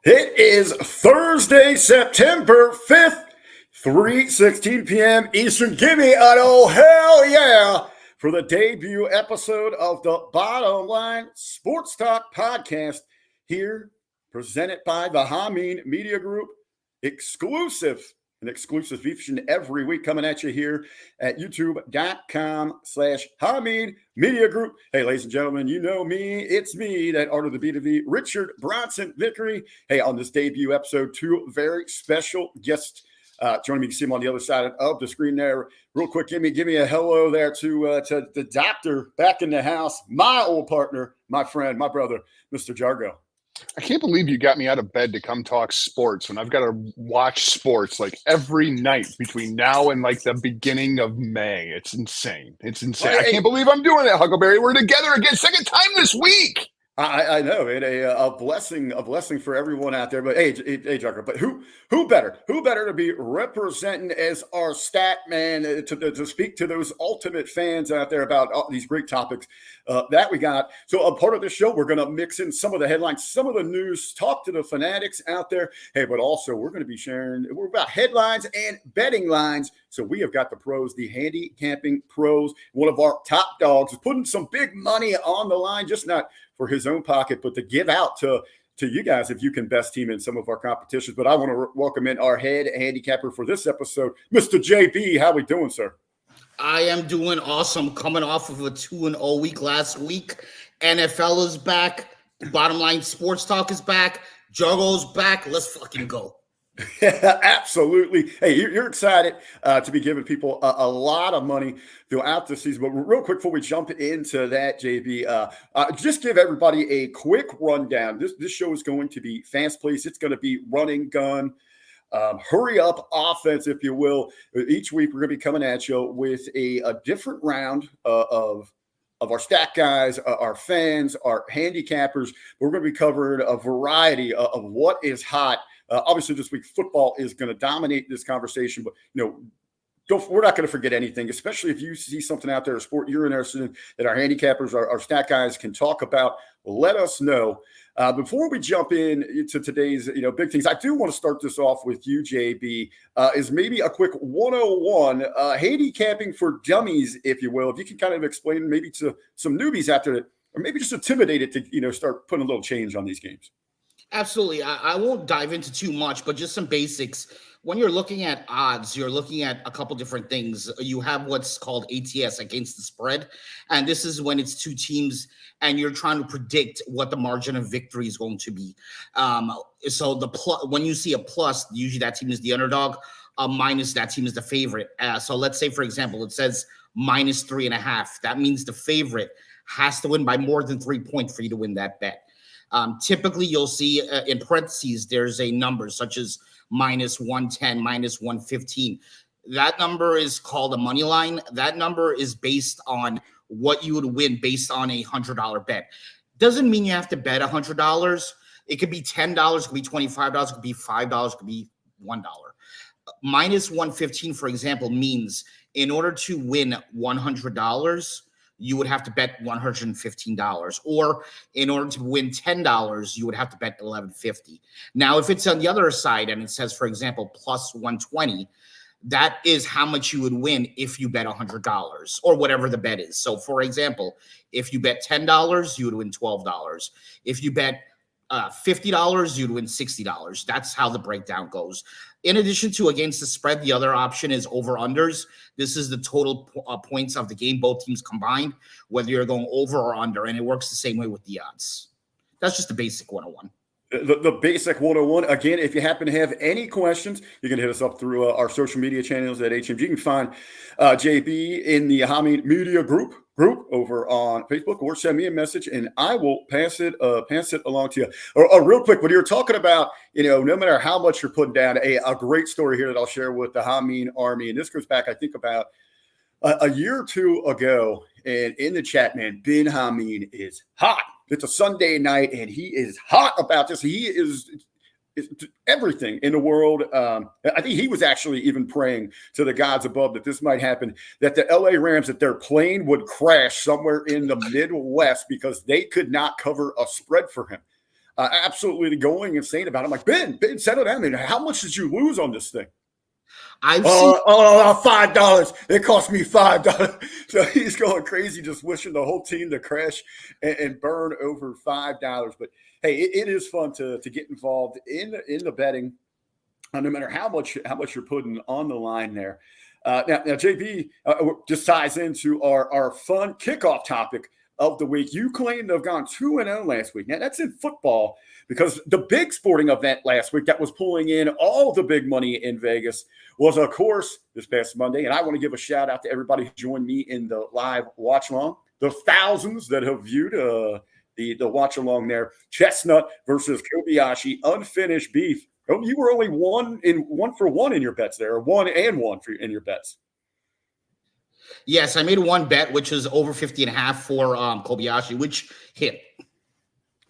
It is Thursday, September 5th, 3:16 p.m. Eastern. Give me an oh hell yeah for the debut episode of the Bottom Line Sports Talk podcast here, presented by the Hamin Media Group. An exclusive feature every week coming at you here at youtube.com/Hamin Media Group. Hey, ladies and gentlemen, you know me. It's me, that art of the B2B, Richard Bronson Vickrey. Hey, on this debut episode, two very special guests joining me. You can see them on the other side of the screen there. Real quick, give me a hello there to the doctor back in the house, my old partner, my friend, my brother, Mr. Jargö. I can't believe you got me out of bed to come talk sports when I've got to watch sports like every night between now and like the beginning of May. It's insane. It's insane. I can't believe I'm doing it, Huckleberry. We're together again, second time this week. I know it a blessing for everyone out there. But hey, Jargö, but who better to be representing as our stat man to speak to those ultimate fans out there about all these great topics that we got. So a part of this show, we're going to mix in some of the headlines, some of the news, talk to the fanatics out there. Hey, but also we're going to be we're about headlines and betting lines. So we have got the pros, the handicapping pros. One of our top dogs is putting some big money on the line, just not for his own pocket, but to give out to you guys if you can best team in some of our competitions. But I want to welcome in our head handicapper for this episode, Mr. JB. How we doing, sir? I am doing awesome, coming off of a 2-0 week last week. NFL is back. Bottom Line Sports Talk is back. Jargö's back. Let's fucking go. Yeah, absolutely. Hey, you're excited to be giving people a lot of money throughout the season. But real quick, before we jump into that, JB, just give everybody a quick rundown. This show is going to be fast-paced. It's going to be running gun, hurry up offense, if you will. Each week, we're going to be coming at you with a different round of our stat guys, our fans, our handicappers. We're going to be covering a variety of what is hot. Obviously, this week, football is going to dominate this conversation, but, we're not going to forget anything, especially if you see something out there, a sport you're interested in, that our handicappers, our stat guys can talk about. Let us know. Before we jump into today's, big things, I do want to start this off with you, JB, is maybe a quick 101, handicapping for dummies, if you will. If you can kind of explain maybe to some newbies out there, or maybe just intimidate it to, start putting a little change on these games. Absolutely. I won't dive into too much, but just some basics. When you're looking at odds, you're looking at a couple different things. You have what's called ATS, against the spread. And this is when it's two teams and you're trying to predict what the margin of victory is going to be. So when you see a plus, usually that team is the underdog. Minus, that team is the favorite. So let's say, for example, it says -3.5. That means the favorite has to win by more than 3 points for you to win that bet. Typically, you'll see in parentheses, there's a number such as -110, -115. That number is called a money line. That number is based on what you would win based on a $100 bet. Doesn't mean you have to bet $100. It could be $10, it could be $25, it could be $5, it could be $1. -115, for example, means in order to win $100, you would have to bet $115, or in order to win $10, you would have to bet $11.50. Now, if it's on the other side and it says, for example, +120, that is how much you would win if you bet $100 or whatever the bet is. So, for example, if you bet $10, you would win $12. If you bet $50, you'd win $60. That's how the breakdown goes. In addition to against the spread, the other option is over-unders. This is the total points of the game, both teams combined, whether you're going over or under, and it works the same way with the odds. That's just the basic 101. The basic 101. Again, if you happen to have any questions, you can hit us up through our social media channels at HMG. You can find JB in the Hamin Media Group over on Facebook, or send me a message and I will pass it along to you. Or real quick, when you're talking about, no matter how much you're putting down, a great story here that I'll share with the Hamin Army. And this goes back, I think, about a year or two ago. And in the chat, man, Ben Hamin is hot. It's a Sunday night, and he is hot about this. He is everything in the world. I think he was actually even praying to the gods above that this might happen, that the LA Rams, that their plane would crash somewhere in the Midwest because they could not cover a spread for him. Absolutely going insane about it. I'm like, Ben, settle down. Man, how much did you lose on this thing? I've seen $5. It cost me $5. So he's going crazy, just wishing the whole team to crash and burn over $5. But hey, it is fun to get involved in the betting, no matter how much you're putting on the line there. Now JB just ties into our fun kickoff topic of the week. You claim to have gone 2-0 last week. Now that's in football, because the big sporting event last week that was pulling in all the big money in Vegas was, of course, this past Monday. And I want to give a shout out to everybody who joined me in the live watch along, the thousands that have viewed the watch along there. Chestnut versus Kobayashi, unfinished beef. Oh, you were only one for one in your bets there, or 1-1 in your bets. Yes, I made one bet, which is over 50.5 for Kobayashi, which hit.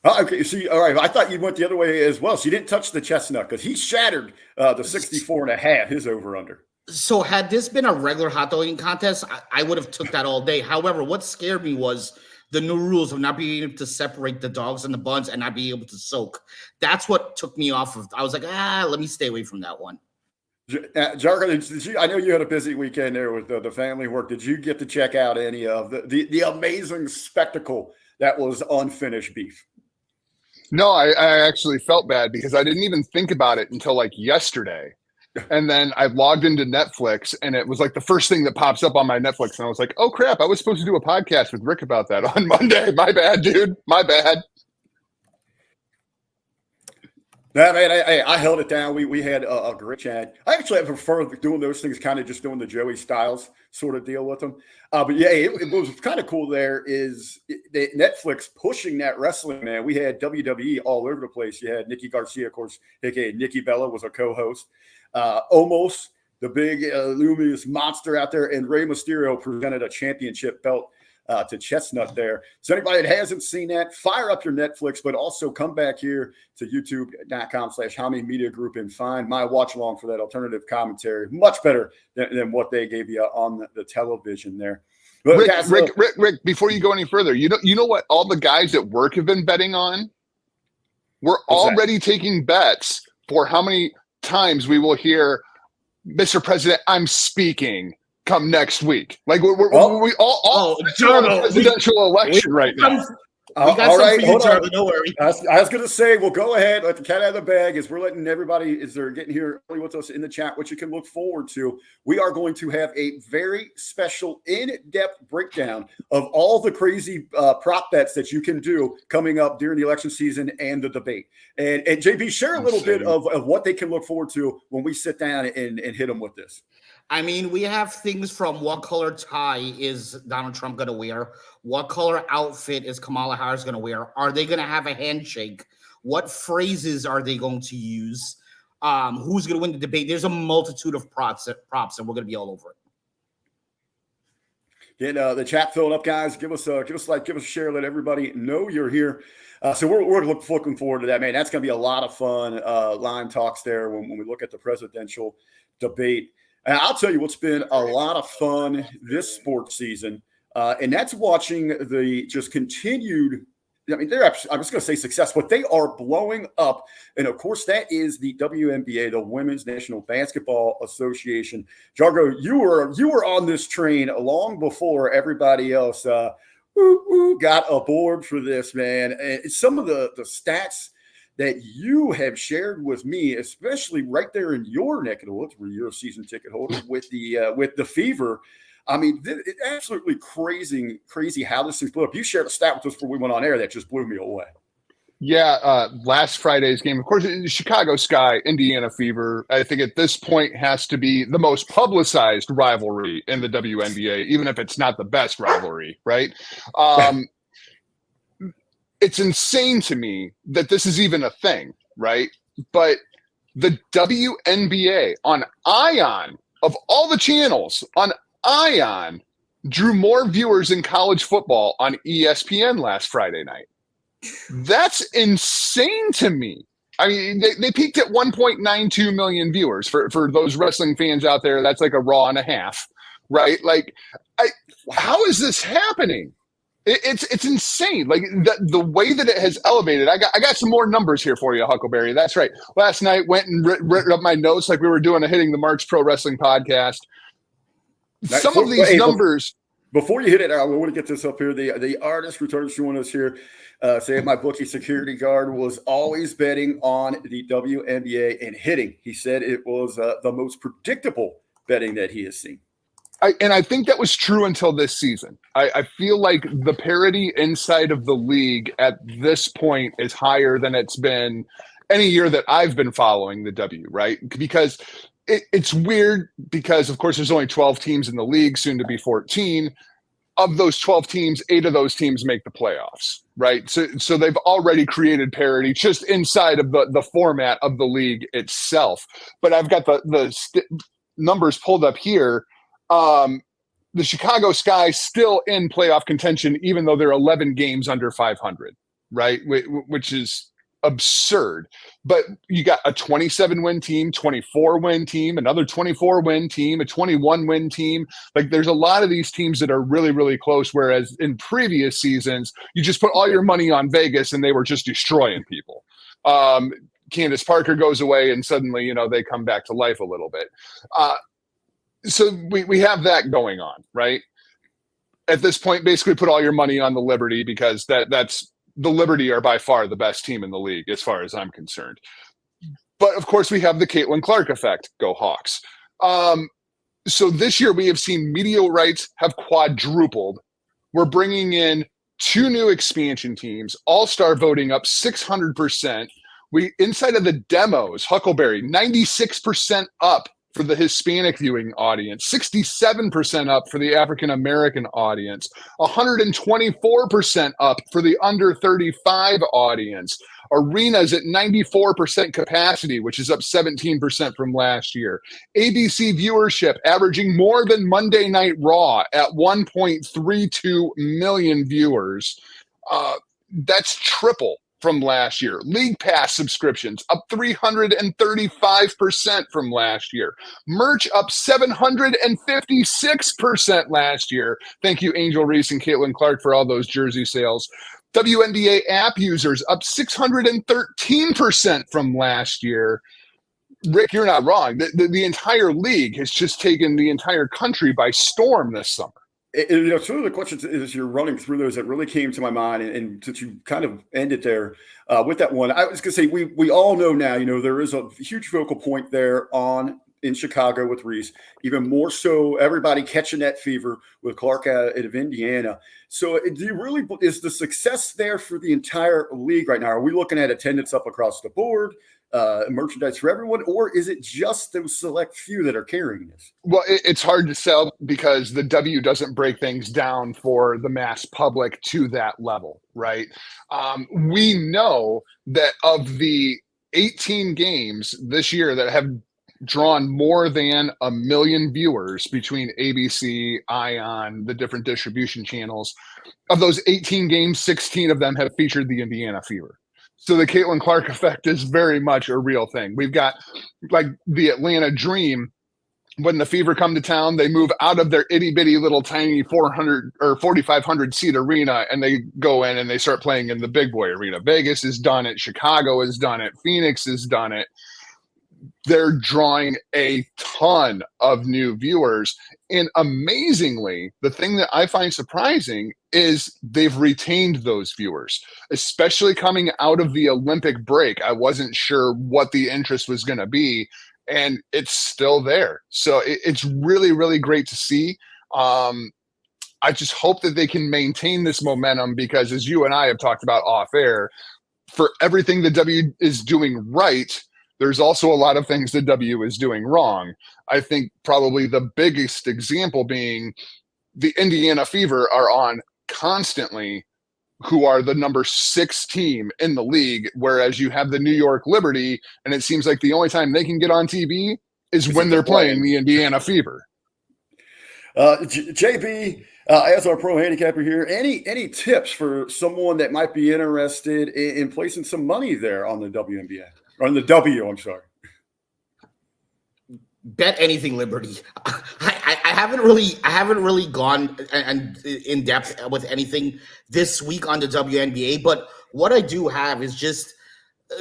Okay, see, all right. I thought you went the other way as well. So you didn't touch the Chestnut, because he shattered the 64.5, his over-under. So had this been a regular hot dog eating contest, I would have took that all day. However, what scared me was the new rules of not being able to separate the dogs and the buns and not being able to soak. That's what took me off of. I was like, let me stay away from that one. Jargö, I know you had a busy weekend there with the family work. Did you get to check out any of the amazing spectacle that was unfinished beef? No, I actually felt bad because I didn't even think about it until like yesterday. And then I logged into Netflix, and it was like the first thing that pops up on my Netflix. And I was like, oh, crap, I was supposed to do a podcast with Rick about that on Monday. My bad, dude. My bad. No, man, I held it down. We had a great chat. I actually prefer doing those things, kind of just doing the Joey Styles sort of deal with them. But yeah, it was kind of cool. There is Netflix pushing that wrestling, man. We had WWE all over the place. You had Nikki Garcia, of course, aka Nikki Bella, was a co-host. Omos, the big luminous monster out there, and Rey Mysterio presented a championship belt to Chestnut there. So anybody that hasn't seen that, fire up your Netflix, but also come back here to youtube.com/Hamin Media Group and find my watch along for that alternative commentary. Much better than what they gave you on the television there. But Rick, before you go any further, you know what all the guys at work have been betting on? We're already taking bets for how many times we will hear, Mr. President, I'm speaking, come next week. Like we all during the presidential election right now. We got some for you, Jargö. Don't worry. I was going to say, well, go ahead. Let the cat out of the bag. As we're letting everybody, as they're getting here early with us in the chat, what you can look forward to. We are going to have a very special, in-depth breakdown of all the crazy prop bets that you can do coming up during the election season and the debate. And JB, share a little bit of what they can look forward to when we sit down and hit them with this. I mean, we have things from what color tie is Donald Trump going to wear? What color outfit is Kamala Harris going to wear? Are they going to have a handshake? What phrases are they going to use? Who's going to win the debate? There's a multitude of props, and we're going to be all over it. Get the chat filled up, guys. Give us a share. Let everybody know you're here. So we're looking forward to that, man. That's going to be a lot of fun line talks there when we look at the presidential debate. And I'll tell you what's been a lot of fun this sports season, and that's watching the just continued. I mean, I'm just going to say success, but they are blowing up. And of course, that is the WNBA, the Women's National Basketball Association. Jargö, you were on this train long before everybody else got aboard for this, man. And some of the stats that you have shared with me, especially right there in your neck of the woods, where you're a season ticket holder with the Fever. I mean, it's absolutely crazy how this thing blew up. You shared a stat with us before we went on air that just blew me away. Yeah, last Friday's game, of course, Chicago Sky, Indiana Fever, I think at this point has to be the most publicized rivalry in the WNBA, even if it's not the best rivalry, right? It's insane to me that this is even a thing, right? But the WNBA on ION, of all the channels on ION, drew more viewers in college football on ESPN last Friday night. That's insane to me. I mean, they peaked at 1.92 million viewers for those wrestling fans out there. That's like a Raw and a half, right? Like, how is this happening? It's insane. Like the way that it has elevated. I got some more numbers here for you, Huckleberry. That's right. Last night went and written up my notes like we were doing a Hitting the Marks Pro Wrestling podcast. Some of these numbers. Before you hit it, I want to get this up here. The artist returns to us here. Saying my bookie security guard was always betting on the WNBA and hitting. He said it was the most predictable betting that he has seen. I think that was true until this season. I feel like the parity inside of the league at this point is higher than it's been any year that I've been following the W, right? Because it's weird because, of course, there's only 12 teams in the league, soon to be 14. Of those 12 teams, 8 of those teams make the playoffs, right? So they've already created parity just inside of the format of the league itself. But I've got the numbers pulled up here. The Chicago Sky still in playoff contention, even though they're 11 games under 500, right? Which is absurd. But you got a 27-win team, 24-win team, another 24-win team, a 21-win team. Like there's a lot of these teams that are really, really close, whereas in previous seasons, you just put all your money on Vegas and they were just destroying people. Candace Parker goes away and suddenly, they come back to life a little bit. So we have that going on, right? At this point, basically put all your money on the Liberty because that's the Liberty are by far the best team in the league as far as I'm concerned. But of course, we have the Caitlin Clark effect. Go Hawks. So this year we have seen media rights have quadrupled. We're bringing in 2 new expansion teams, all-star voting up 600%. We inside of the demos, Huckleberry, 96% up for the Hispanic viewing audience, 67% up for the African-American audience, 124% up for the under 35 audience. Arenas at 94% capacity, which is up 17% from last year. ABC viewership averaging more than Monday Night Raw at 1.32 million viewers. That's triple from last year. League Pass subscriptions up 335% from last year. Merch up 756% last year. Thank you, Angel Reese and Caitlin Clark, for all those jersey sales. WNBA app users up 613% from last year. Rick, you're not wrong. The entire league has just taken the entire country by storm this summer. Some of the questions as you're running through those that really came to my mind, and since you kind of ended there with that one, I was going to say we all know now, there is a huge focal point there in Chicago with Reese, even more so everybody catching that fever with Clark out of Indiana. So is the success there for the entire league right now? Are we looking at attendance up across the board? Merchandise for everyone, or is it just those select few that are carrying this? Well, it's hard to sell because the W doesn't break things down for the mass public to that level, right? We know that of the 18 games this year that have drawn more than 1 million viewers between ABC, Ion, the different distribution channels, of those 18 games, 16 of them have featured the Indiana Fever. So the Caitlin Clark effect is very much a real thing. We've got like the Atlanta Dream. When the Fever come to town, they move out of their itty bitty little tiny 400 or 4,500 seat arena and they go in and they start playing in the big boy arena. Vegas has done it. Chicago has done it. Phoenix has done it. They're drawing a ton of new viewers. And amazingly, the thing that I find surprising is they've retained those viewers, especially coming out of the Olympic break. I wasn't sure what the interest was going to be, and it's still there. So it's really, really great to see. I just hope that they can maintain this momentum because, as you and I have talked about off air, for everything the W is doing right, there's also a lot of things the W is doing wrong. I think probably the biggest example being the Indiana Fever are on constantly, who are the number 6 team in the league, whereas you have the New York Liberty, and it seems like the only time they can get on TV is when they're playing the Indiana Fever. JB, as our pro handicapper here, any tips for someone that might be interested in placing some money there on the WNBA or on the W? I'm sorry. Bet anything, Liberty. I haven't really gone and in depth with anything this week on the WNBA, but what I do have is just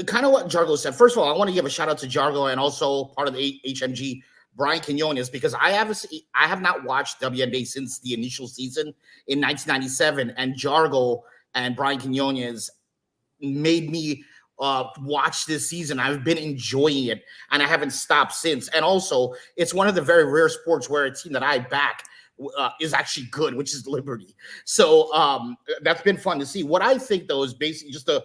kind of what Jargö said. First of all, I want to give a shout out to Jargö and also part of the HMG, Brian Quinones, because I have not watched WNBA since the initial season in 1997, and Jargö and Brian Quinones made me watch this season. I've been enjoying it, and I haven't stopped since. And also, it's one of the very rare sports where a team that I back is actually good, which is Liberty. So that's been fun to see. What I think, though, is basically just to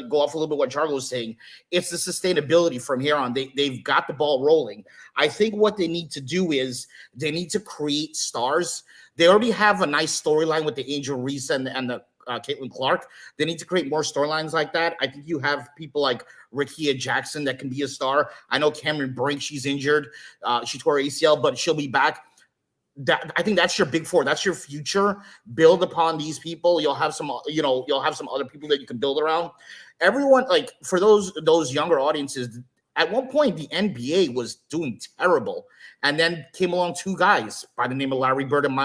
go off a little bit what Jargö was saying. It's the sustainability from here on. They've got the ball rolling. I think what they need to do is they need to create stars. They already have a nice storyline with the Angel Reese and the Caitlin Clark. They need to create more storylines like that. I think you have people like Rickea Jackson that can be a star. I know Cameron Brink, she's injured. She tore her ACL, but she'll be back. I think that's your big four. That's your future. Build upon these people. You'll have some other people that you can build around. Everyone, like for those younger audiences, at one point the NBA was doing terrible, and then came along two guys by the name of Larry Bird and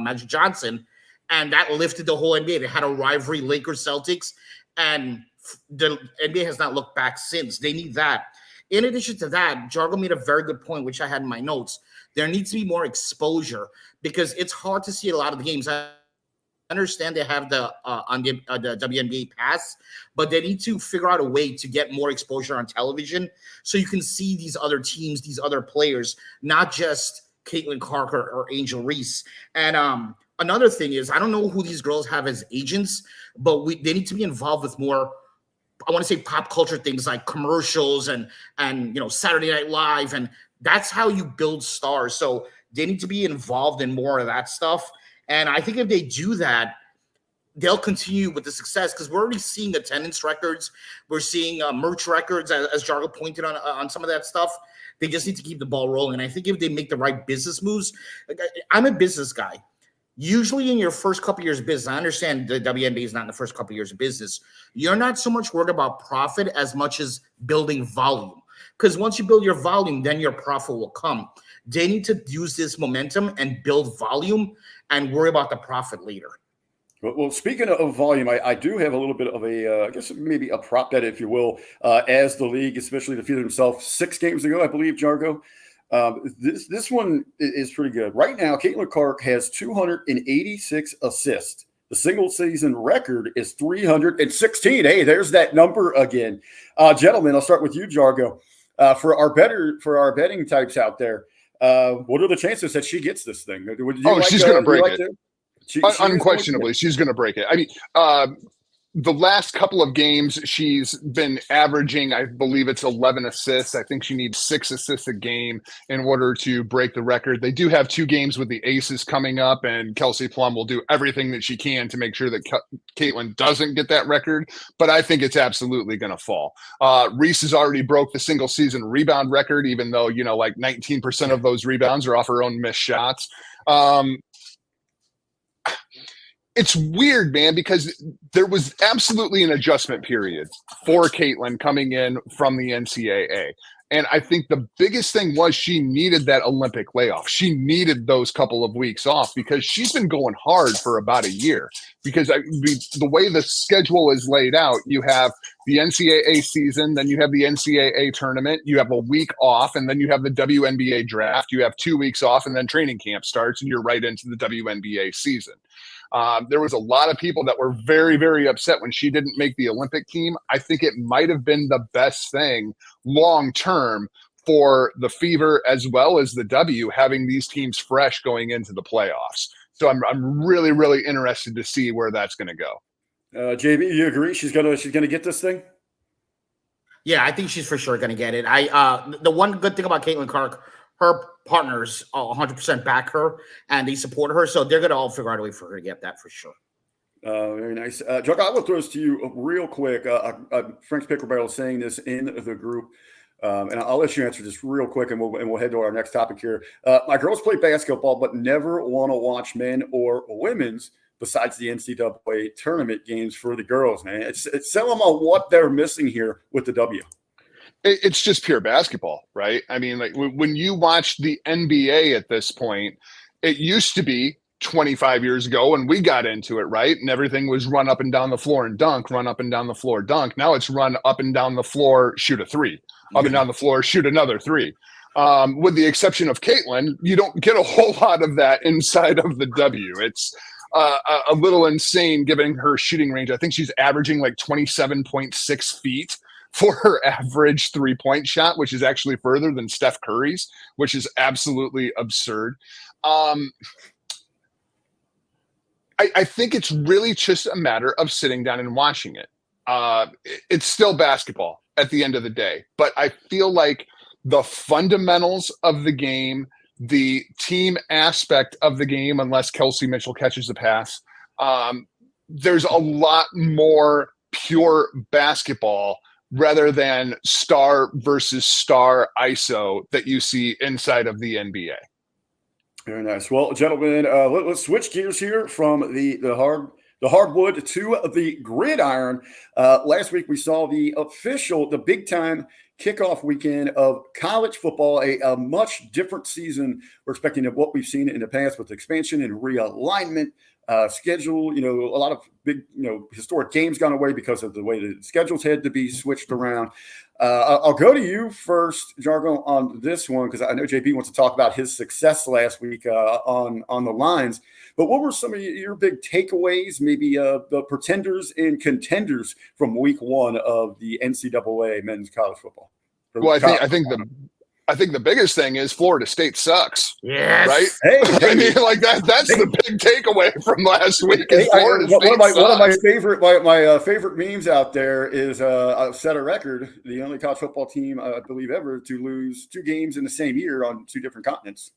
Magic Johnson, and that lifted the whole NBA. They had a rivalry, Lakers Celtics, and the NBA has not looked back since. They need that. In addition to that, Jargö made a very good point, which I had in my notes. There needs to be more exposure because it's hard to see a lot of the games. I understand they have the WNBA pass, but they need to figure out a way to get more exposure on television so you can see these other teams, these other players, not just Caitlin Clark or Angel Reese. And another thing is, I don't know who these girls have as agents, but they need to be involved with more, I want to say, pop culture things like commercials and Saturday Night Live, and that's how you build stars. So they need to be involved in more of that stuff. And I think if they do that, they'll continue with the success because we're already seeing attendance records. We're seeing merch records, as Jargö pointed on some of that stuff. They just need to keep the ball rolling. And I think if they make the right business moves, I'm a business guy. Usually in your first couple years of business, I understand the WNBA is not in the first couple years of business. You're not so much worried about profit as much as building volume. Because once you build your volume, then your profit will come. They need to use this momentum and build volume and worry about the profit later. Well, speaking of volume, I do have a little bit of I guess maybe a prop bet, if you will, as the league, especially defeated himself 6 games ago, I believe, Jargö. This one is pretty good. Right now, Caitlin Clark has 286 assists. The single season record is 316. Hey, there's that number again. Gentlemen, I'll start with you, Jargö. For our betting types out there, what are the chances that she gets this thing? She's going to break it. Unquestionably, she's going to break it. I mean, the last couple of games, she's been averaging, I believe it's 11 assists. I think she needs 6 assists a game in order to break the record. They do have 2 games with the Aces coming up, and Kelsey Plum will do everything that she can to make sure that Caitlin doesn't get that record, but I think it's absolutely going to fall. Reese has already broke the single season rebound record, even though, like 19% of those rebounds are off her own missed shots. It's weird, man, because there was absolutely an adjustment period for Caitlin coming in from the NCAA. And I think the biggest thing was she needed that Olympic layoff. She needed those couple of weeks off because she's been going hard for about a year. Because the way the schedule is laid out, you have the NCAA season, then you have the NCAA tournament, you have a week off, and then you have the WNBA draft. You have 2 weeks off, and then training camp starts, and you're right into the WNBA season. There was a lot of people that were very, very upset when she didn't make the Olympic team. I think it might have been the best thing long term for the Fever as well as the W, having these teams fresh going into the playoffs. So I'm really, really interested to see where that's going to go. JB, you agree? She's gonna get this thing? Yeah, I think she's for sure going to get it. The one good thing about Caitlin Clark, her partners 100% back her and they support her, so they're going to all figure out a way for her to get that for sure. Very nice. Jargö, I will throw this to you real quick. Frank's Pickle Barrel saying this in the group. and I'll let you answer this real quick, and we'll head to our next topic here. My girls play basketball, but never want to watch men or women's besides the NCAA tournament games for the girls, man. It's tell them on what they're missing here with the W. It's just pure basketball, right? I mean, like when you watch the NBA at this point, it used to be 25 years ago when we got into it, right? And everything was run up and down the floor and dunk, run up and down the floor, dunk. Now it's run up and down the floor, shoot a three, up and down the floor, shoot another three. With the exception of Caitlin, you don't get a whole lot of that inside of the W. It's a little insane given her shooting range. I think she's averaging like 27.6 feet for her average three-point shot, which is actually further than Steph Curry's, which is absolutely absurd. I think it's really just a matter of sitting down and watching it. It's still basketball at the end of the day, but I feel like the fundamentals of the game, the team aspect of the game, unless Kelsey Mitchell catches the pass, there's a lot more pure basketball rather than star versus star ISO that you see inside of the NBA. Very nice. Well, gentlemen, let's switch gears here from the hardwood to the gridiron. Last week we saw the big time kickoff weekend of college football, a much different season we're expecting of what we've seen in the past with expansion and realignment. Schedule, a lot of big, historic games gone away because of the way the schedules had to be switched around. I'll go to you first, Jargö, on this one, because I know JB wants to talk about his success last week on the lines. But what were some of your big takeaways, maybe the pretenders and contenders from week one of the NCAA men's college football? Well, I think the biggest thing is Florida State sucks. Yes. Right? Hey, I mean, like that's the big takeaway from last week. One of my favorite memes out there is I've set a record, the only college football team I believe ever to lose 2 games in the same year on 2 different continents.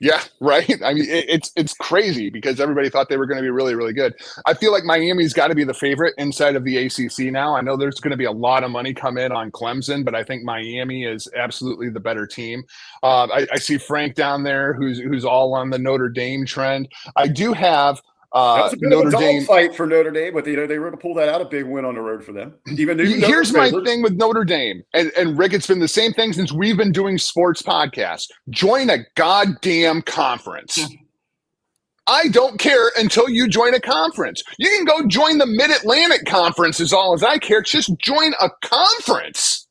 Yeah, right. I mean, it's crazy because everybody thought they were going to be really, really good. I feel like Miami's got to be the favorite inside of the ACC now. I know there's going to be a lot of money come in on Clemson, but I think Miami is absolutely the better team. I see Frank down there, who's all on the Notre Dame trend. I do have that was a bit of a dog fight for Notre Dame, but they were going to pull that out, a big win on the road for them. Here's my thing with Notre Dame, and Rick, it's been the same thing since we've been doing sports podcasts. Join a goddamn conference. I don't care until you join a conference. You can go join the Mid-Atlantic Conference as all as I care. Just join a conference.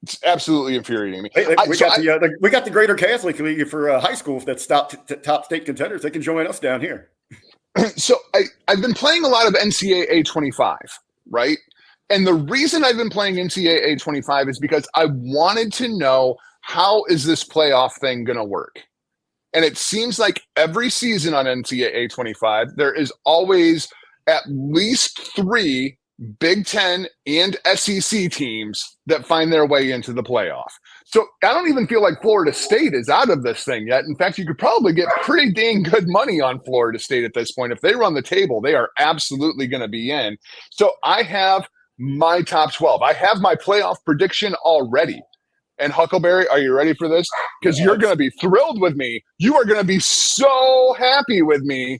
It's absolutely infuriating me. We got the Greater Catholic League for high schools that's top state contenders. They can join us down here. So I've been playing a lot of NCAA 25, right? And the reason I've been playing NCAA 25 is because I wanted to know, how is this playoff thing going to work? And it seems like every season on NCAA 25, there is always at least 3 Big Ten and SEC teams that find their way into the playoff. So I don't even feel like Florida State is out of this thing yet. In fact, you could probably get pretty dang good money on Florida State at this point. If they run the table, they are absolutely going to be in. So I have my top 12. I have my playoff prediction already. And Huckleberry, are you ready for this? Because you're going to be thrilled with me. You are going to be so happy with me.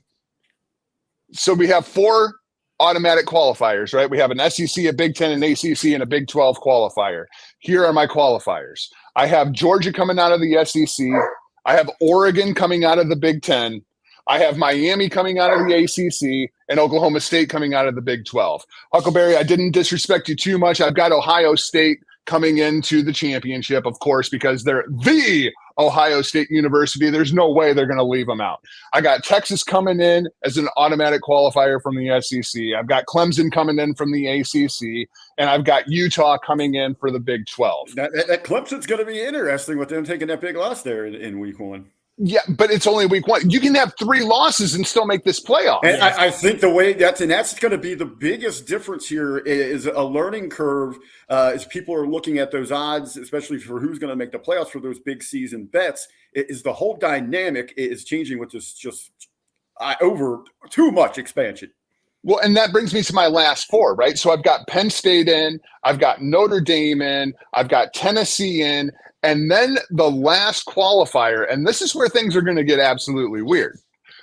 So we have 4 automatic qualifiers, right? We have an SEC, a Big Ten, an ACC, and a Big 12 qualifier. Here are my qualifiers. I have Georgia coming out of the SEC. I have Oregon coming out of the Big Ten. I have Miami coming out of the ACC and Oklahoma State coming out of the Big 12. Huckleberry, I didn't disrespect you too much. I've got Ohio State coming into the championship, of course, because they're the Ohio State University. There's no way they're going to leave them out. I got Texas coming in as an automatic qualifier from the SEC. I've got Clemson coming in from the ACC, and I've got Utah coming in for the Big 12. That Clemson's going to be interesting with them taking that big loss there in week 1. Yeah, but it's only week 1. You can have 3 losses and still make this playoff. And I think the way that's going to be the biggest difference here is a learning curve as people are looking at those odds, especially for who's going to make the playoffs for those big season bets. Is the whole dynamic is changing with this just over too much expansion. Well, and that brings me to my last four, right? So I've got Penn State in, I've got Notre Dame in, I've got Tennessee in, and then the last qualifier, and this is where things are going to get absolutely weird.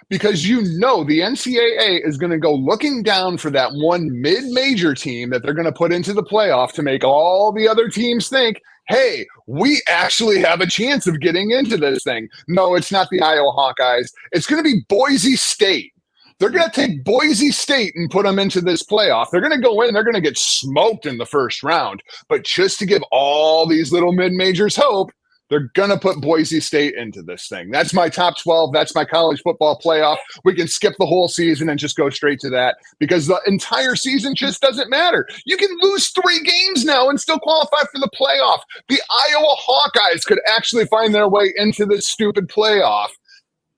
Because the NCAA is going to go looking down for that one mid-major team that they're going to put into the playoff to make all the other teams think, hey, we actually have a chance of getting into this thing. No, it's not the Iowa Hawkeyes. It's going to be Boise State. They're going to take Boise State and put them into this playoff. They're going to go in. They're going to get smoked in the first round. But just to give all these little mid-majors hope, they're going to put Boise State into this thing. That's my top 12. That's my college football playoff. We can skip the whole season and just go straight to that because the entire season just doesn't matter. You can lose 3 games now and still qualify for the playoff. The Iowa Hawkeyes could actually find their way into this stupid playoff.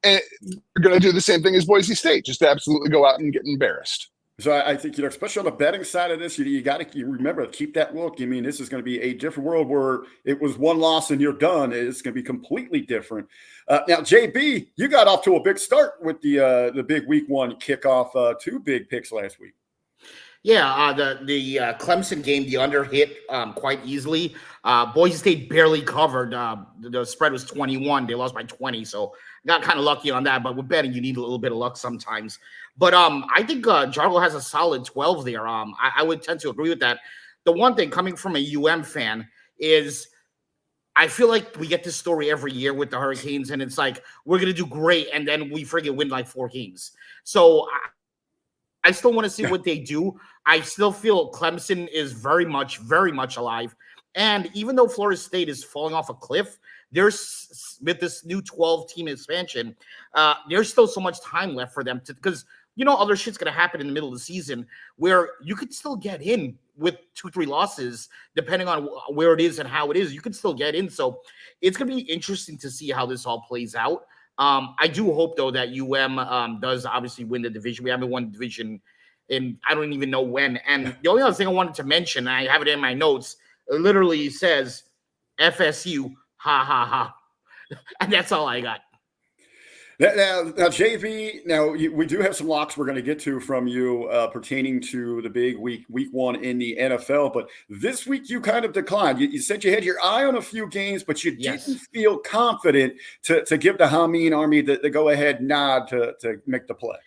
And they're going to do the same thing as Boise State, just to absolutely go out and get embarrassed. So I think, especially on the betting side of this, you got to remember to keep that look. I mean, this is going to be a different world where it was one loss and you're done. It's going to be completely different. Now, JB, you got off to a big start with the big week 1 kickoff, 2 big picks last week. Yeah, the Clemson game, the under hit quite easily. Boise State barely covered. The spread was 21. They lost by 20, so got kind of lucky on that. But with betting, you need a little bit of luck sometimes. But I think Jargö has a solid 12 there. I would tend to agree with that. The one thing coming from a UM fan is I feel like we get this story every year with the Hurricanes, and it's like we're going to do great, and then we freaking win like 4 games. So I still want to see what they do. I still feel Clemson is very much alive. And even though Florida State is falling off a cliff, there's with this new 12-team expansion, there's still so much time left for them because other shit's going to happen in the middle of the season where you could still get in with 2-3 losses, depending on where it is and how it is. You could still get in. So it's going to be interesting to see how this all plays out. I do hope, though, that does obviously win the division. We haven't won the division in I don't even know when. And the only other thing I wanted to mention, and I have it in my notes, it literally says FSU, ha, ha, ha. And that's all I got. Now, JV, we do have some locks we're going to get to from you pertaining to the big week 1 in the NFL. But this week you kind of declined. You said you had your eye on a few games, but you didn't feel confident to give the Hamin Army the go-ahead nod to make the play.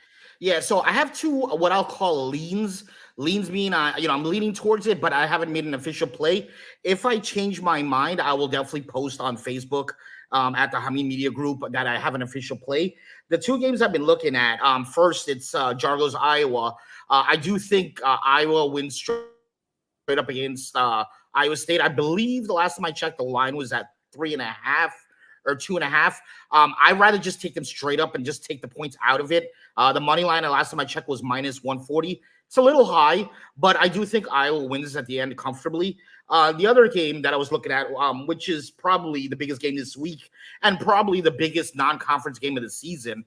Yeah, so I have 2 what I'll call leans. Leans mean I'm leaning towards it, but I haven't made an official play. If I change my mind, I will definitely post on Facebook at the Hamin Media Group that I have an official play. The 2 games I've been looking at, first it's Jargö's Iowa. I do think Iowa wins straight up against Iowa State. I believe the last time I checked, the line was at 3.5 or 2.5. I'd rather just take them straight up and just take the points out of it. The money line, the last time I checked, was minus 140. It's a little high, but I do think Iowa wins at the end comfortably. The other game that I was looking at, which is probably the biggest game this week and probably the biggest non-conference game of the season,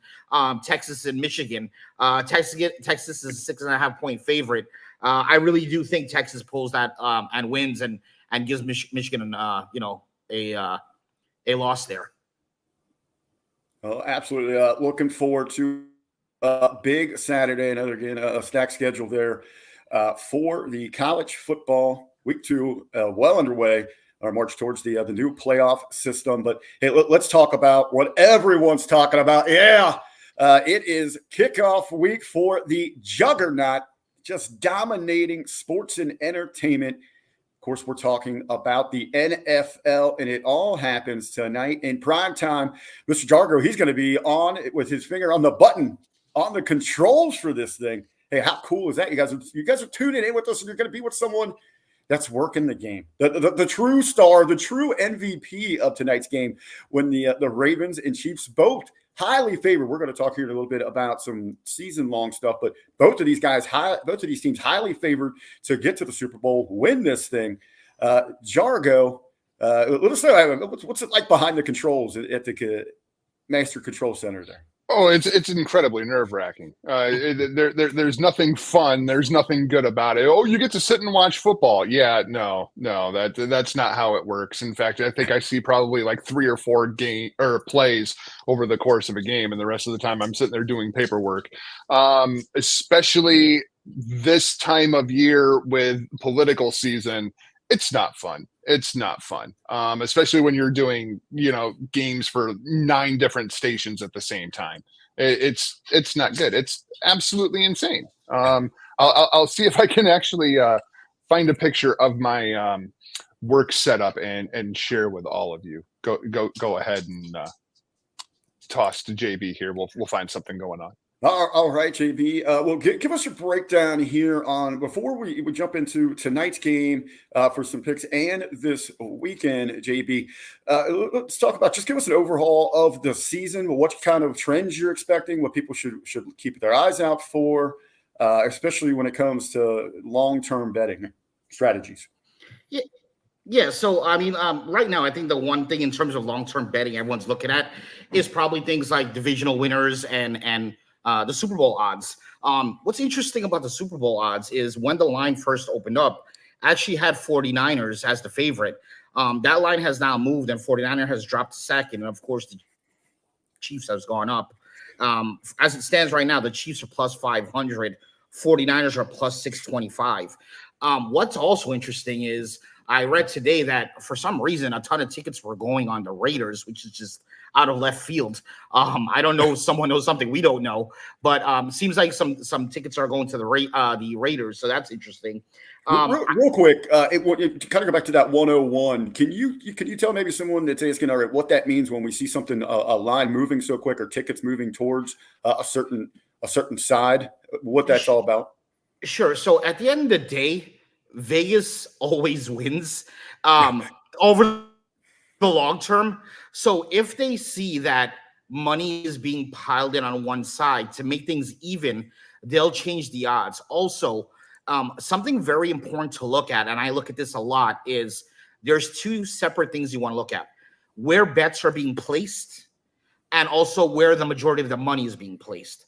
Texas and Michigan. Texas is a 6.5-point favorite. I really do think Texas pulls that and wins and gives Michigan a loss there. Oh, absolutely. Looking forward to big Saturday, another again a stacked schedule there for the college football week 2, well underway. Our march towards the new playoff system. But hey, let's talk about what everyone's talking about. Yeah, it is kickoff week for the juggernaut, just dominating sports and entertainment. Of course, we're talking about the NFL, and it all happens tonight in prime time. Mr. Jargö, he's going to be on with his finger on the button on the controls for this thing. Hey, how cool is that? You guys are tuning in with us, and you're going to be with someone that's working the game. The true star, the true MVP of tonight's game when the Ravens and Chiefs both highly favored. We're going to talk here in a little bit about some season-long stuff, but both of these teams highly favored to get to the Super Bowl, win this thing. Jargö, let us know what's it like behind the controls at the Master Control Center there. Oh, it's incredibly nerve-wracking. There's nothing fun. There's nothing good about it. Oh, you get to sit and watch football. Yeah, no, that's not how it works. In fact, I think I see probably like 3 or 4 plays over the course of a game, and the rest of the time I'm sitting there doing paperwork. Especially this time of year with political season, it's not fun. It's not fun, especially when you're doing, games for 9 different stations at the same time. It's not good. It's absolutely insane. I'll see if I can actually find a picture of my work setup and share with all of you. Go ahead and toss to JB here. We'll find something going on. All right, JB. Well, give us your breakdown here on before we jump into tonight's game for some picks and this weekend, JB. Let's talk about just give us an overhaul of the season. What kind of trends you're expecting? What people should keep their eyes out for, especially when it comes to long-term betting strategies. Yeah. So, I mean, right now, I think the one thing in terms of long-term betting everyone's looking at is probably things like divisional winners and the Super Bowl odds. What's interesting about the Super Bowl odds is when the line first opened up, I actually had 49ers as the favorite. That line has now moved, and 49er has dropped to second. And, of course, the Chiefs has gone up. As it stands right now, the Chiefs are plus 500. 49ers are plus 625. What's also interesting is I read today that for some reason a ton of tickets were going on the Raiders, which is just out of left field. I don't know if someone knows something we don't know, but seems like some tickets are going to the Raiders, so that's interesting. Real quick, kind of go back to that 101. Can you tell maybe someone that's asking, all right, what that means when we see something a line moving so quick or tickets moving towards a certain side, what that's all about? Sure. So at the end of the day, Vegas always wins over the long term. So if they see that money is being piled in on one side to make things even, they'll change the odds. Also, something very important to look at, and I look at this a lot, is there's 2 separate things you want to look at: where bets are being placed and also where the majority of the money is being placed.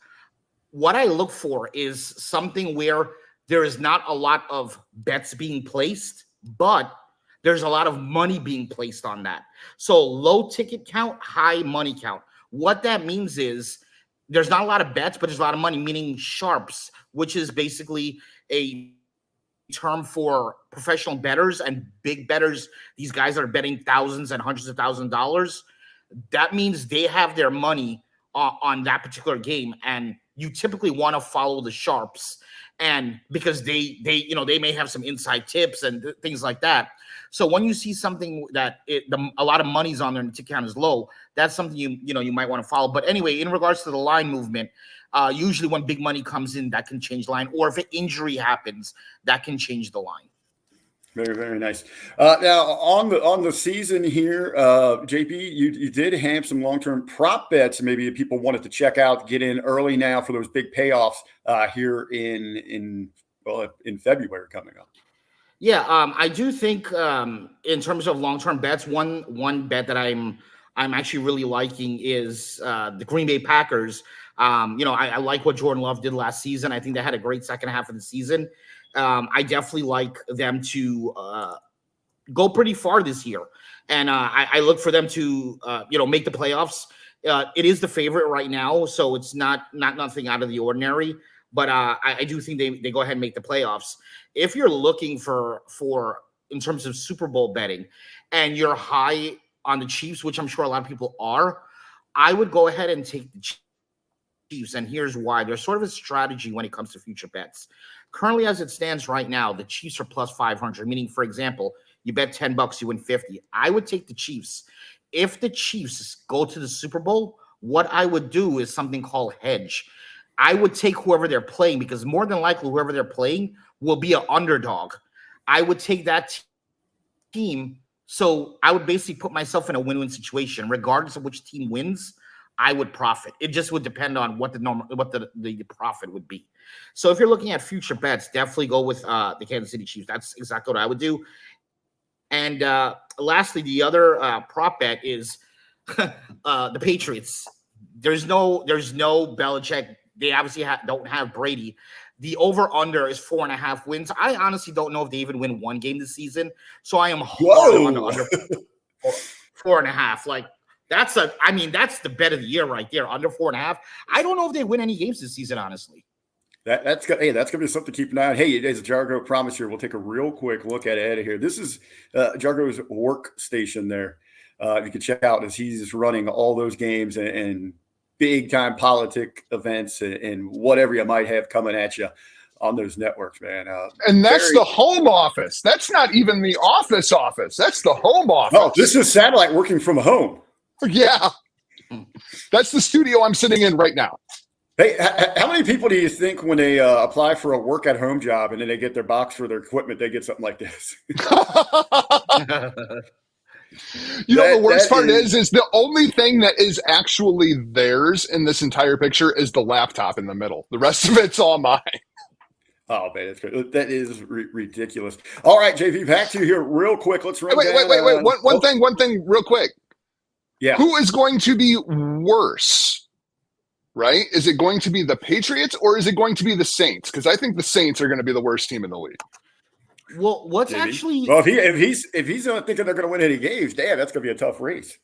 What I look for is something where there is not a lot of bets being placed, but there's a lot of money being placed on that. So low ticket count, high money count. What that means is there's not a lot of bets, but there's a lot of money, meaning sharps, which is basically a term for professional bettors and big bettors. These guys that are betting thousands and hundreds of thousands of dollars. That means they have their money on that particular game, and you typically want to follow the sharps, and because they may have some inside tips and things like that. So when you see something that a lot of money's on there and the ticket count is low, that's something you might want to follow. But anyway, in regards to the line movement, usually when big money comes in, that can change the line, or if an injury happens, that can change the line. Very, very nice. Now on the season here, JP, you did have some long-term prop bets. Maybe people wanted to check out, get in early now for those big payoffs here in February coming up. Yeah, I do think in terms of long-term bets, one bet that I'm actually really liking is the Green Bay Packers. I like what Jordan Love did last season. I think they had a great second half of the season. I definitely like them to go pretty far this year, and I look for them to make the playoffs. It is the favorite right now, so it's not nothing out of the ordinary. But I do think they go ahead and make the playoffs. If you're looking for in terms of Super Bowl betting, and you're high on the Chiefs, which I'm sure a lot of people are, I would go ahead and take the Chiefs. And here's why. There's sort of a strategy when it comes to future bets. Currently, as it stands right now, the Chiefs are plus 500, meaning, for example, you bet $10, you win 50. I would take the Chiefs. If the Chiefs go to the Super Bowl, what I would do is something called hedge. I would take whoever they're playing, because more than likely whoever they're playing will be an underdog. I would take that team. So I would basically put myself in a win-win situation. Regardless of which team wins, I would profit. It just would depend on what the profit would be. So if you're looking at future bets, definitely go with the Kansas City Chiefs. That's exactly what I would do. And lastly, the other prop bet is the Patriots. There's no Belichick. They obviously don't have Brady. The over-under is 4.5 wins. I honestly don't know if they even win one game this season. So I am hard on the under 4.5. Like, that's the bet of the year right there, under 4.5. I don't know if they win any games this season, honestly. That's gonna be something to keep an eye on. Hey, as a Jargö promise here, we'll take a real quick look at it here. This is Jargö's workstation there. You can check out as he's running all those games and big time politic events and whatever you might have coming at you on those networks, man. And that's the home office. That's not even the office. That's the home office. Oh, this is satellite working from home. Yeah. That's the studio I'm sitting in right now. Hey, how many people do you think when they apply for a work at home job and then they get their box for their equipment, they get something like this? The worst part is the only thing that is actually theirs in this entire picture is the laptop in the middle. The rest of it's all mine. Oh, man, that's great. That is ridiculous. All right, JV, back to you here real quick. Let's run Wait. One thing real quick. Yeah. Who is going to be worse? Right? Is it going to be the Patriots or is it going to be the Saints? Because I think the Saints are going to be the worst team in the league. Well, what's actually if he's thinking they're going to win any games, damn, that's going to be a tough race.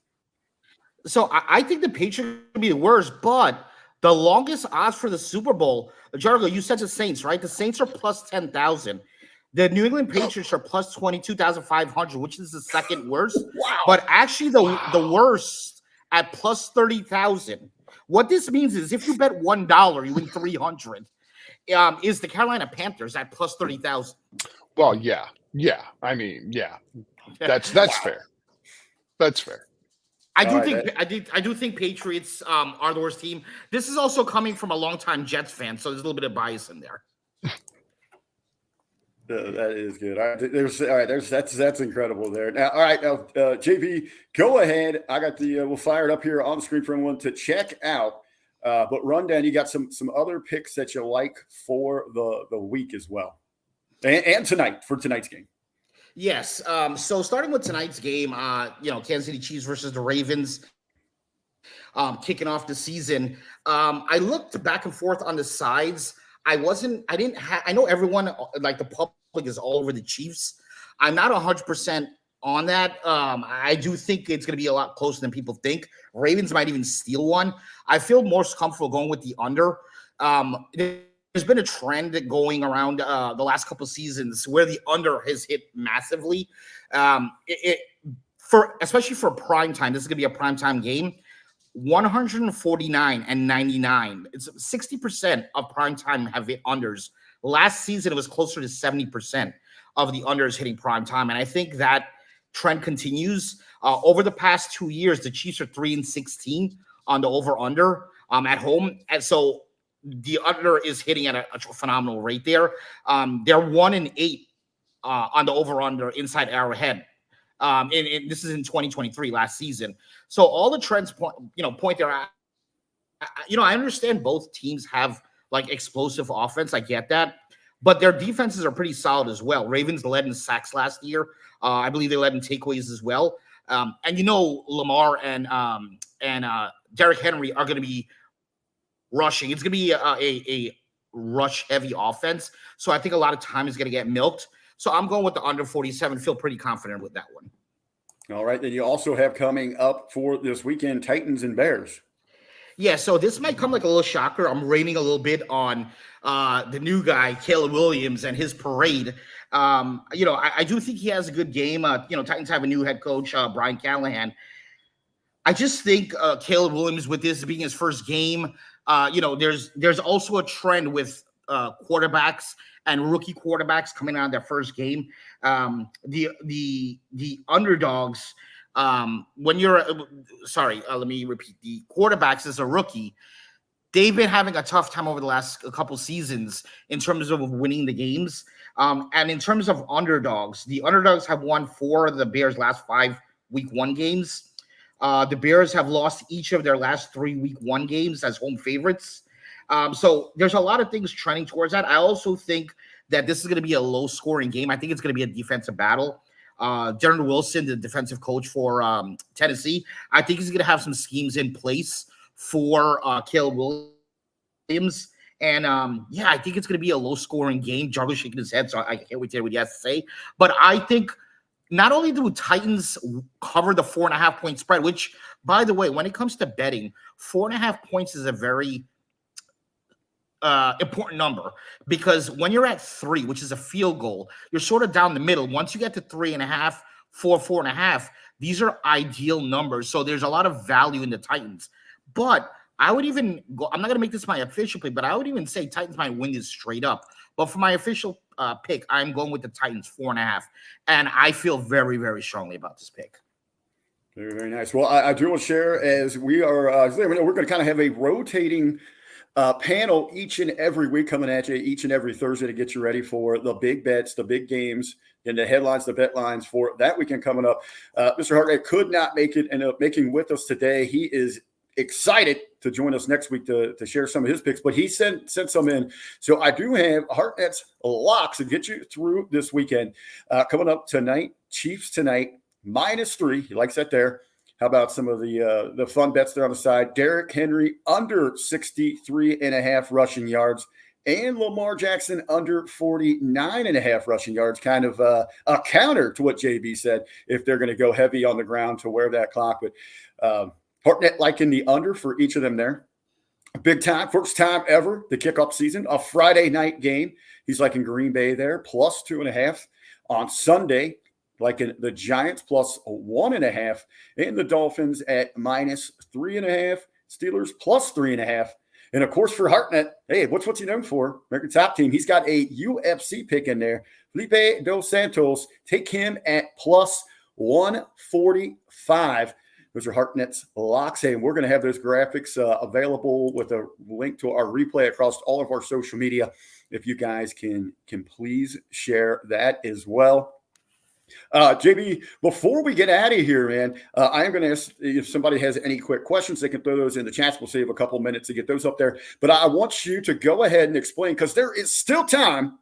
So I think the Patriots will be the worst, but the longest odds for the Super Bowl, Jargö, you said the Saints, right? The Saints are plus 10,000. The New England Patriots are plus 22,500, which is the second worst. Wow. But actually the worst at plus 30,000. What this means is if you bet $1, you win 300. Is the Carolina Panthers at plus 30,000? Well, yeah. I mean, yeah. That's fair. That's fair. I do think Patriots are the worst team. This is also coming from a longtime Jets fan, so there's a little bit of bias in there. That is good. That's incredible there. Now, all right, now JP, go ahead. I got we'll fire it up here on the screen for everyone to check out. But run down. You got some other picks that you like for the week as well, and tonight for tonight's game. Yes. So starting with tonight's game, Kansas City Chiefs versus the Ravens, kicking off the season. I looked back and forth on the sides. I know everyone, like the public, is all over the Chiefs. I'm not 100% on that. I do think it's going to be a lot closer than people think. Ravens might even steal one. I feel more comfortable going with the under. There's been a trend going around the last couple of seasons where the under has hit massively. Especially for prime time, this is going to be a prime time game. 149 and 99. It's 60% of prime time have hit unders. Last season, it was closer to 70% of the unders hitting prime time. And I think that trend continues. Over the past 2 years, the Chiefs are 3-16 on the over-under at home. And so the under is hitting at a phenomenal rate there. They're 1-8 on the over-under inside Arrowhead. This is in 2023, last season. So all the trends point there. I understand both teams have like explosive offense. I get that, but their defenses are pretty solid as well. Ravens led in sacks last year. I believe they led in takeaways as well. And Lamar and Derrick Henry are going to be rushing. It's going to be a rush-heavy offense. So I think a lot of time is going to get milked. So I'm going with the under 47. Feel pretty confident with that one. All right. Then you also have coming up for this weekend, Titans and Bears. Yeah, so this might come like a little shocker. I'm raining a little bit on the new guy, Caleb Williams, and his parade. I do think he has a good game. Titans have a new head coach, Brian Callahan. I just think Caleb Williams, with this being his first game, there's also a trend with quarterbacks and rookie quarterbacks coming out of their first game. The underdogs. Let me repeat. The quarterbacks as a rookie, they've been having a tough time over the last couple seasons in terms of winning the games. And in terms of underdogs, the underdogs have won 4 of the Bears' last 5 week 1 games. The Bears have lost each of their last 3 week 1 games as home favorites. So there's a lot of things trending towards that. I also think that this is going to be a low scoring game. I think it's going to be a defensive battle. Darren Wilson, the defensive coach for Tennessee, I think he's going to have some schemes in place for Caleb Williams. And I think it's going to be a low scoring game. Jargö shaking his head, so I can't wait to hear what he has to say. But I think not only do Titans cover the 4.5 point spread, which, by the way, when it comes to betting, 4.5 points is a very important number, because when you're at 3, which is a field goal, you're sort of down the middle. Once you get to 3.5, 4.5, these are ideal numbers. So there's a lot of value in the Titans. But I would even go, I'm not going to make this my official pick, but I would even say Titans might win this straight up. But for my official pick, I'm going with the Titans 4.5. And I feel very, very strongly about this pick. Very, very nice. Well, I do want to share, as we are, we're going to kind of have a rotating panel each and every week coming at you each and every Thursday to get you ready for the big bets, the big games, and the headlines, the bet lines for that weekend coming up. Mr. Hartnett could not make it, end up making with us today. He is excited to join us next week to share some of his picks, but he sent some in. So I do have Hartnett's locks to get you through this weekend. Coming up tonight, Chiefs tonight, -3. He likes that there. How about some of the fun bets there on the side? Derrick Henry under 63.5 rushing yards, and Lamar Jackson under 49.5 rushing yards. Kind of a counter to what JB said, if they're going to go heavy on the ground to wear that clock. But Hartnett liking the under for each of them there. Big time, first time ever to kick off season, a Friday night game. He's liking Green Bay there, +2.5 on Sunday. Like in the Giants +1.5, and the Dolphins at -3.5, Steelers +3.5. And of course, for Hartnett, hey, what's he known for? American Top Team. He's got a UFC pick in there. Felipe Dos Santos, take him at +145. Those are Hartnett's locks. And we're going to have those graphics available with a link to our replay across all of our social media. If you guys can please share that as well. JB, before we get out of here, man, I am going to ask if somebody has any quick questions, they can throw those in the chats. We'll save a couple minutes to get those up there. But I want you to go ahead and explain, because there is still time.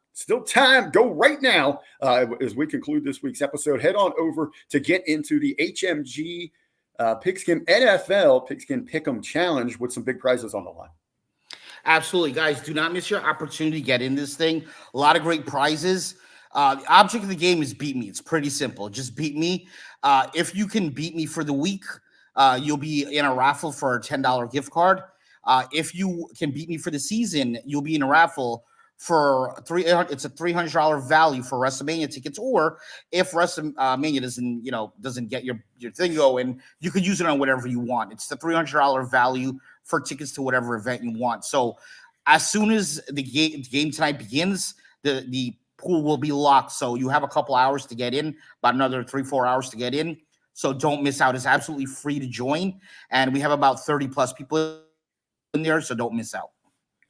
Go right now as we conclude this week's episode. Head on over to get into the HMG Pigskin NFL Pigskin Pick'em Challenge with some big prizes on the line. Absolutely, guys. Do not miss your opportunity to get in this thing. A lot of great prizes. The object of the game is beat me. It's pretty simple. Just beat me. If you can beat me for the week, you'll be in a raffle for a $10 gift card. If you can beat me for the season, you'll be in a raffle for it's a $300 value for WrestleMania tickets. Or if WrestleMania doesn't get your thing going, you could use it on whatever you want. It's the $300 value for tickets to whatever event you want. So as soon as the game tonight begins, the pool will be locked. So you have a couple hours to get in, about another 3-4 hours to get in. So don't miss out. It's absolutely free to join. And we have about 30 plus people in there. So don't miss out.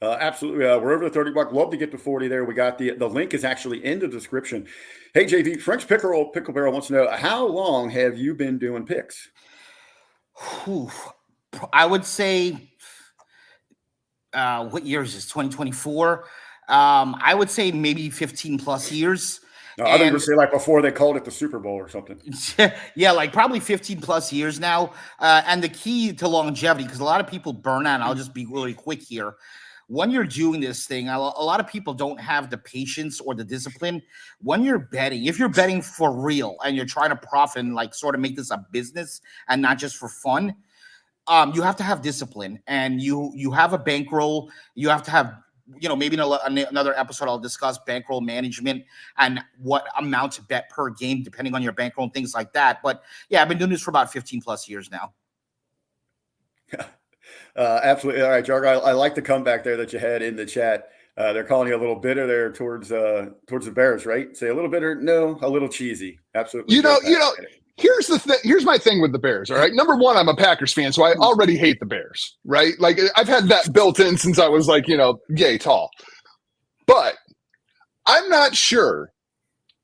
Absolutely. We're over the 30 buck. Love to get to 40 there. We got the link is actually in the description. Hey, JV, French Pickle Barrel wants to know, how long have you been doing picks? I would say, what year is this? 2024. I would say maybe 15 plus years. No, I think you say like before they called it the Super Bowl or something. Yeah, like probably 15 plus years now. And the key to longevity, because a lot of people burn out, and I'll just be really quick here. When you're doing this thing, a lot of people don't have the patience or the discipline. When you're betting, if you're betting for real and you're trying to profit and like sort of make this a business and not just for fun, you have to have discipline, and you have a bankroll. You have to have, maybe in another episode, I'll discuss bankroll management and what amount to bet per game, depending on your bankroll and things like that. But yeah, I've been doing this for about 15 plus years now. Absolutely. All right, Jargö, I like the comeback there that you had in the chat. They're calling you a little bitter there towards the Bears, right? Say a little bitter. No, a little cheesy. Absolutely. Here's the thing. Here's my thing with the Bears. All right. Number one, I'm a Packers fan, so I already hate the Bears, right? Like I've had that built in since I was like, yay tall. But I'm not sure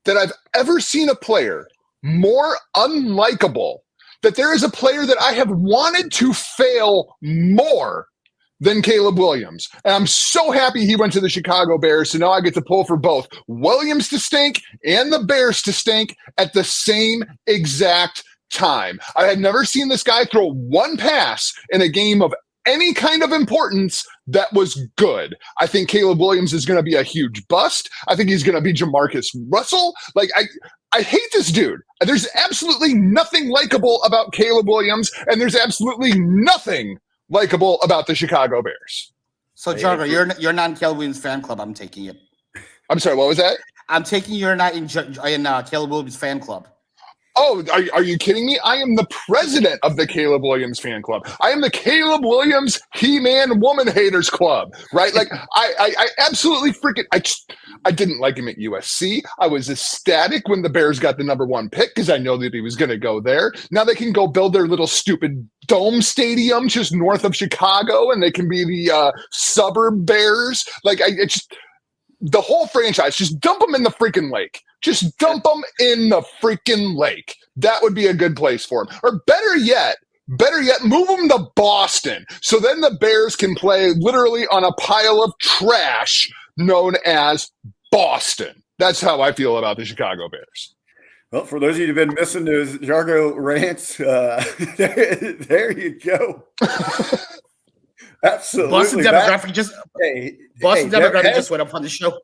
that I've ever seen a player more unlikable, that there is a player that I have wanted to fail more than Caleb Williams. And I'm so happy he went to the Chicago Bears, so now I get to pull for both Williams to stink and the Bears to stink at the same exact time. I had never seen this guy throw one pass in a game of any kind of importance that was good. I think Caleb Williams is going to be a huge bust. I think he's going to be Jamarcus Russell. Like, I hate this dude. There's absolutely nothing likable about Caleb Williams, and there's absolutely nothing likable about the Chicago Bears. So, Jargö, you're not in Caleb Williams fan club. I'm taking it. I'm sorry, what was that? I'm taking you're not in Caleb Williams fan club. Oh, are you kidding me? I am the president of the Caleb Williams fan club. I am the Caleb Williams He-Man Woman Haters Club, right? Like, I absolutely freaking I didn't like him at USC. I was ecstatic when the Bears got the #1 pick because I know that he was going to go there. Now they can go build their little stupid dome stadium just north of Chicago, and they can be the suburb Bears. Like, the whole franchise, just dump them in the freaking lake. Just dump them in the freaking lake. That would be a good place for them. Or better yet, move them to Boston. So then the Bears can play literally on a pile of trash known as Boston. That's how I feel about the Chicago Bears. Well, for those of you who've been missing those Jargö rants, there you go. Absolutely. Boston demographic just went up on the show.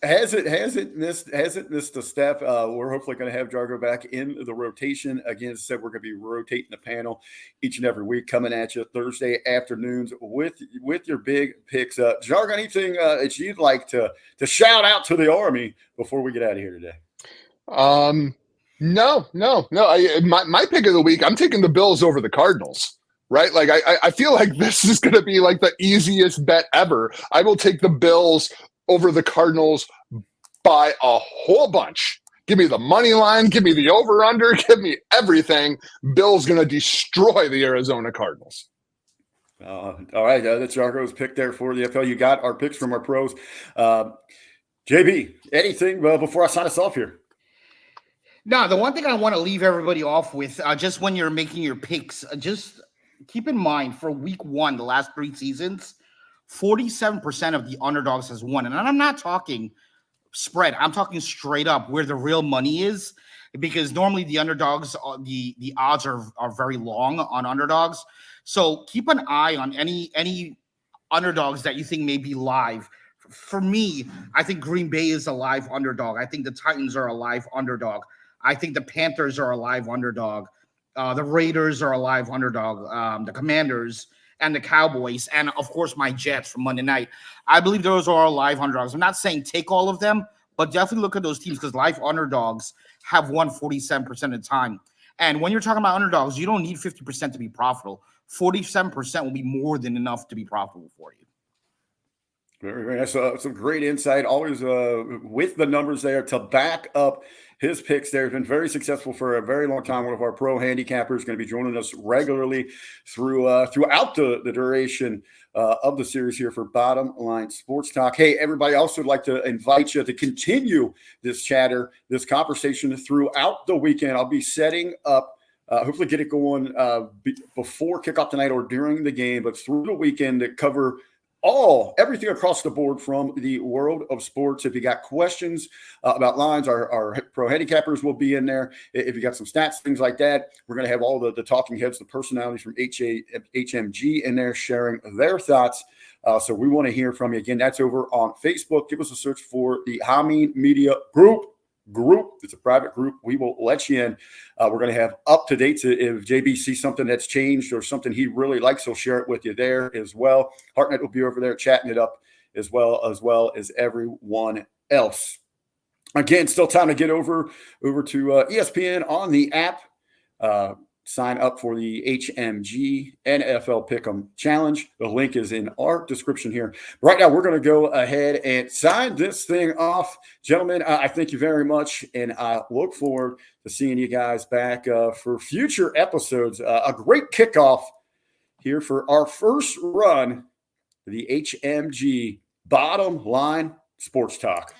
Hasn't missed a step. We're hopefully going to have Jargö back in the rotation. Again, as I said, we're going to be rotating the panel each and every week, coming at you Thursday afternoons with your big picks. Jargö, anything that you'd like to shout out to the Army before we get out of here today? No. My pick of the week, I'm taking the Bills over the Cardinals. Right? Like, I feel like this is going to be like the easiest bet ever. I will take the Bills over the Cardinals by a whole bunch. Give me the money line. Give me the over-under. Give me everything. Bills going to destroy the Arizona Cardinals. All right. That's Jargö's pick there for the NFL. You got our picks from our pros. JB, anything before I sign us off here? No, the one thing I want to leave everybody off with, just when you're making your picks, just keep in mind for week 1, the last 3 seasons, 47% of the underdogs has won. And I'm not talking spread. I'm talking straight up where the real money is, because normally the underdogs, the odds are very long on underdogs. So keep an eye on any underdogs that you think may be live. For me, I think Green Bay is a live underdog. I think the Titans are a live underdog. I think the Panthers are a live underdog. The Raiders are a live underdog. The Commanders and the Cowboys, and of course my Jets from Monday night. I believe those are all live underdogs. I'm not saying take all of them, but definitely look at those teams because live underdogs have won 47% of the time. And when you're talking about underdogs, you don't need 50% to be profitable. 47% will be more than enough to be profitable for you. Very, very nice. Some great insight. Always with the numbers there to back up his picks there. Has been very successful for a very long time. One of our pro handicappers going to be joining us regularly throughout the duration of the series here for Bottom Line Sports Talk. Hey, everybody, I also would like to invite you to continue this chatter, this conversation throughout the weekend. I'll be setting up, hopefully get it going before kickoff tonight or during the game, but through the weekend to cover everything across the board from the world of sports. If you got questions about lines, our pro handicappers will be in there. If you got some stats, things like that, we're going to have all the talking heads, the personalities from HMG in there sharing their thoughts. So we want to hear from you. Again, that's over on Facebook. Give us a search for the Hamin Media Group. It's a private group. We will let you in. We're going to have up-to-dates. If JB sees something that's changed or something he really likes, he'll share it with you there as well. Hartnett will be over there chatting it up as well as everyone else. Again, still time to get over to ESPN on the app. Sign up for the HMG NFL Pick'em Challenge. The link is in our description here. Right now, we're going to go ahead and sign this thing off. Gentlemen, I thank you very much, and I look forward to seeing you guys back for future episodes. A great kickoff here for our first run of the HMG Bottom Line Sports Talk.